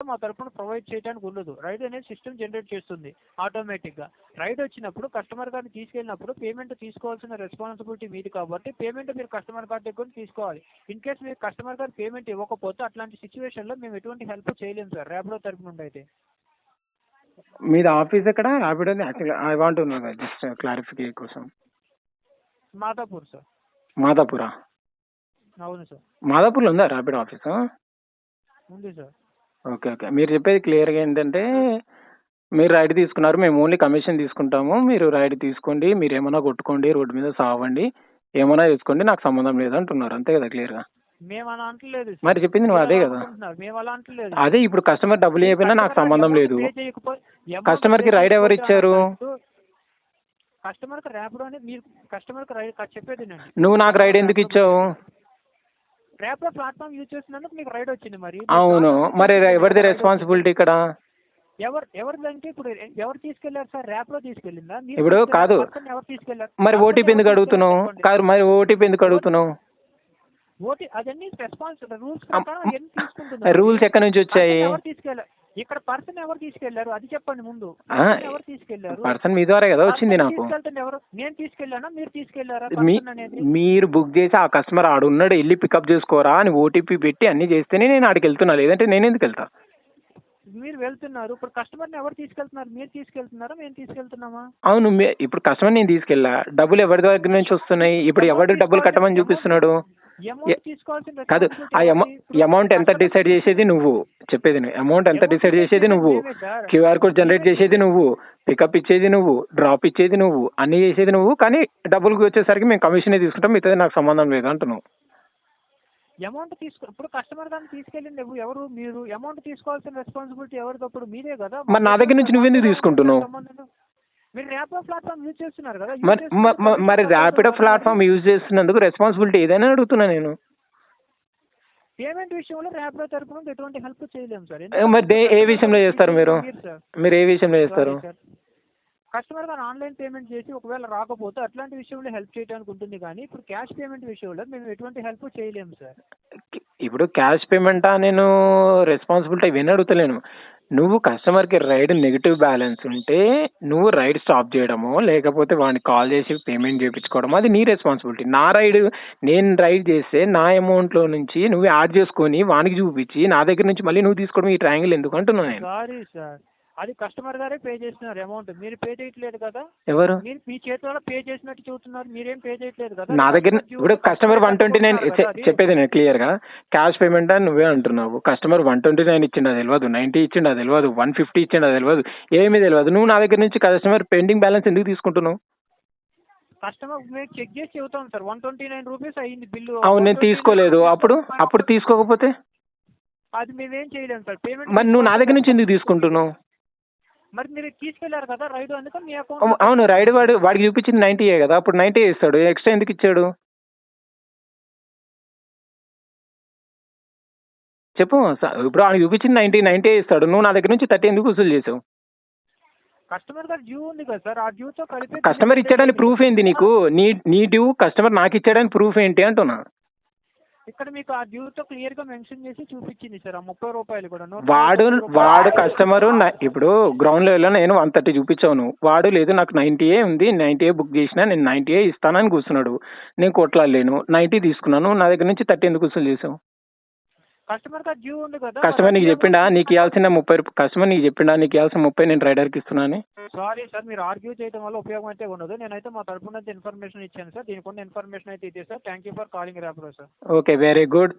మా తరపున ప్రొవైడ్ చేయడానికి ఉండదు. రైడ్ అనేది సిస్టమ్ జనరేట్ చేస్తుంది ఆటోమేటిక్గా. రైడ్ వచ్చినప్పుడు కస్టమర్ గారిని తీసుకెళ్ళినప్పుడు పేమెంట్ తీసుకోవాల్సిన రెస్పాన్సిబిలిటీ మీది కాబట్టి పేమెంట్ మీరు కస్టమర్ గారి దగ్గర తీసుకోవాలి. ఇన్ కేస్ మీరు కస్టమర్ గారు పేమెంట్ ఇవ్వకపోతే అట్లాంటి సిచ్యువేషన్లో మేము ఎటువంటి హెల్ప్ చేయలేము సార్ ర్యాపిడో తరపు నుండి అయితే. మీది ఆఫీస్ ఎక్కడ Rapido? Actually I want to know just clarification కోసం. మాదాపూర్ సార్. మాదాపురా? అవును సార్. మాదాపూర్లో ఉందా ర్యాపిడో ఆఫీసు? ఉంది సార్. Okay okay. మీరు చెప్పేది క్లియర్గా ఏంటంటే మీరు రైడ్ తీసుకున్నారు, మేము ఓన్లీ కమిషన్ తీసుకుంటాము, మీరు రైడ్ తీసుకోండి, మీరు ఏమైనా కొట్టుకోండి, రోడ్డు మీద సావండి, ఏమైనా చేసుకోండి, నాకు సంబంధం లేదు అంటున్నారు, అంతే కదా క్లియర్గా? మేము అలా అంటలేదు. మరి చెప్పింది నువ్వు అదే కదా. మేము అలా అంటలేదు. అదే ఇప్పుడు కస్టమర్ డబ్బులు అయిపోయినా నాకు సంబంధం లేదు. కస్టమర్ కి రైడ్ ఎవరు ఇచ్చారు? కస్టమర్ కి ర్యాపిడో అనేది మీరు కస్టమర్ కి రైడ్ చెప్పేది. నువ్వు నాకు రైడ్ ఎందుకు ఇచ్చావు? ర్యాపిడో ప్లాట్ఫామ్ యూజ్ చేసినందుకు మీకు రైడ్ వచ్చింది. మరి అవును, మరి ఎవరిది రెస్పాన్సిబిలిటీ ఇక్కడ? ఎవరిదంటే ఇప్పుడు ఎవరు తీసుకెళ్లారు సార్? ర్యాపిడో తీసుకెళ్ళిందా? ఇప్పుడు కాదు, ఎవరు తీసుకెళ్లారు? మరి ఓటీపీ ఎందుకు అడుగుతున్నావు? కాదు, మరి ఓటీపీ ఎందుకు అడుగుతున్నావు? అదన్నీ రెస్పాన్స్ రూల్స్ రూల్స్ ఎక్కడి నుంచి వచ్చాయి? ఇక్కడ పర్సన్ ఎవరు తీసుకెళ్లారు అది చెప్పండి ముందు. ఎవరు తీసుకెళ్లారు? పర్సన్ మీ ద్వారా కదా వచ్చింది నాకు. ఎవరు? నేను తీసుకెళ్లానా మీరు తీసుకెళ్లారా? మీరు బుక్ చేసి ఆ కస్టమర్ ఆడున్నాడు వెళ్ళి పికప్ చేసుకోరా అని ఓటీపీ పెట్టి అన్ని చేస్తేనే నేను ఆడికి వెళ్తున్నా, లేదంటే నేను ఎందుకు వెళ్తా? మీరు వెళ్తున్నారు. ఇప్పుడు కస్టమర్ ఎవరు తీసుకెళ్తున్నారు? మీరు తీసుకెళ్తున్నారా మేము తీసుకెళ్తున్నామా? అవును, ఇప్పుడు కస్టమర్ నేను తీసుకెళ్ళా, డబ్బులు ఎవరి దగ్గర నుంచి వస్తున్నాయి? ఇప్పుడు ఎవరు డబ్బులు కట్టమని చూపిస్తున్నాడు? కాదు, ఆ అమౌంట్ ఎంత డిసైడ్ చేసేది నువ్వు, చెప్పేది అమౌంట్ ఎంత డిసైడ్ చేసేది నువ్వు, క్యూఆర్ కోడ్ జనరేట్ చేసేది నువ్వు, పికప్ ఇచ్చేది నువ్వు, డ్రాప్ ఇచ్చేది నువ్వు, అన్ని చేసేది నువ్వు. కానీ డబ్బులు వచ్చేసరికి మేము కమిషనే తీసుకుంటాం, మిగతాది నాకు సంబంధం లేదు అంటున్నావు. అమౌంట్ ఇప్పుడు కస్టమర్ దాన్ని తీసుకెళ్ళింది ఎవరు? మీరు. అమౌంట్ తీసుకోవాల్సిన రెస్పాన్సిబిలిటీ ఎవరితో? అప్పుడు మీదే కదా. మరి నా దగ్గర నుంచి నువ్వెందుకు తీసుకుంటున్నావు? మీరు ర్యాపిడో ప్లాట్ఫామ్ యూజ్ చేస్తున్నారు కదా. మరి ర్యాపిడో ప్లాట్ఫామ్ యూజ్ చేస్తున్నందుకు రెస్పాన్సిబిలిటీ ఏదైనా అడుగుతున్నా నేను. పేమెంట్ విషయంలో ర్యాపిడో తరపు నుండి ఎటువంటి హెల్ప్ చేయలేము సార్. మరి ఏ విషయంలో చేస్తారు మీరు? మీరు ఏ విషయంలో చేస్తారు? కస్టమర్ గారు ఆన్లైన్ పేమెంట్ చేసి ఒకవేళ రాకపోతే అట్లాంటి విషయంలో హెల్ప్ చేయడానికి ఉంటుంది, కానీ ఇప్పుడు క్యాష్ పేమెంట్ విషయంలో మేము ఎటువంటి హెల్ప్ చేయలేము సార్. ఇప్పుడు క్యాష్ పేమెంటా నేను రెస్పాన్సిబిలిటీ ఇవన్నీ అడుగుతలేను. నువ్వు కస్టమర్కి రైడ్ నెగిటివ్ బ్యాలెన్స్ ఉంటే నువ్వు రైడ్ స్టాప్ చేయడమో లేకపోతే వాడిని కాల్ చేసి పేమెంట్ చేయించుకోవడమో అది నీ రెస్పాన్సిబిలిటీ. నా రైడ్ నేను రైడ్ చేస్తే నా అమౌంట్లో నుంచి నువ్వు యాడ్ చేసుకొని వానికి చూపించి నా దగ్గర నుంచి మళ్ళీ నువ్వు తీసుకోవడం ఈ ట్రయాంగిల్ ఎందుకు అంటున్నాను నేను. సారీ సార్, అది కస్టమర్ గారే పే చేస్తున్నారు అమౌంట్, మీరు పే చేయట్లేదు కదా. ఎవరు? మీరు మీ చేతిలో పే చేసినట్టు చూస్తున్నారు, మీరేం పే చేయట్లేదు కదా. నా దగ్గర ఇప్పుడు కస్టమర్ 129 చెప్పేది నేను క్లియర్ గా క్యాష్ పేమెంట్ అని నువ్వే అంటున్నావు. కస్టమర్ 129 ఇచ్చిండు అది తెలియదు, 90 ఇచ్చిండు అది తెలియదు, 150 ఇచ్చిండు అది తెలియదు, ఏమీ తెలియదు. నువ్వు నా దగ్గర నుంచి కస్టమర్ పెండింగ్ బ్యాలెన్స్ ఎందుకు తీసుకుంటున్నావు? కస్టమర్ మేము చెక్ చేసి చెబుతాం సార్, 129 రూపీస్ అయ్యింది బిల్లు. అవును, నేను తీసుకోలేదు. అప్పుడు తీసుకోకపోతే అది మేమేం చేయలేము సార్. పేమెంట్ మరి నువ్వు నా దగ్గర నుంచి ఎందుకు తీసుకుంటున్నావు? మరి మీరు తీసుకెళ్లారు కదా రైడ్, అందుకని మీ అకౌంట్. అవును, రైడ్ వాడికి చూపించింది 90 కదా, అప్పుడు 90 ఇస్తాడు, ఎక్స్ట్రా ఎందుకు ఇచ్చాడు చెప్పు. ఇప్పుడు వాడికి చూపించింది 90 ఇస్తాడు, నువ్వు నా దగ్గర నుంచి 30 ఎందుకు వసూలు చేసావు? కస్టమర్ గారు డ్యూ ఉంది కదా సార్, ఆ డ్యూతో కలిపి. కస్టమర్ ఇచ్చాడని ప్రూఫ్ ఏంది నీకు? నీ డ్యూ కస్టమర్ నాకు ఇచ్చాడని ప్రూఫ్ ఏంటి అంటున్నా. ఇక్కడ మీకు ఆ డ్యూతో క్లియర్ గా మెన్షన్ చేసి చూపించింది సార్, ఆ 30 రూపాయలు కూడా. వాడు కస్టమర్ ఇప్పుడు గ్రౌండ్ లెవెల్లో నేను 130 చూపించాను, వాడు లేదు నాకు 90 ఉంది, 90 బుక్ చేసినా, నేను 90 ఇస్తానని కూర్చున్నాడు. నేను కొట్లాడలేను, 90 తీసుకున్నాను, నా దగ్గర నుంచి 30 ఎందుకు వసూలు చేసావు? కస్టమర్ గా డ్యూ ఉంది కదా. కస్టమర్ నీకు చెప్పిండా నీకు ఇవ్వాల్సిన 30 కస్టమర్ నీకు చెప్పిండా నీకు ఇవ్వాల్సిన 30 నేను రైడర్కి ఇస్తున్నాను? సారీ సార్, మీరు ఆర్గ్యూ చేయడం వల్ల ఉపయోగం అయితే ఉండదు. నేనైతే మా తరపున ఇన్ఫర్మేషన్ ఇచ్చాను సార్, దీనికి ఉన్న ఇన్ఫర్మేషన్ అయితే ఇదే sir. Thank you for calling Rapido sir. Okay, very good.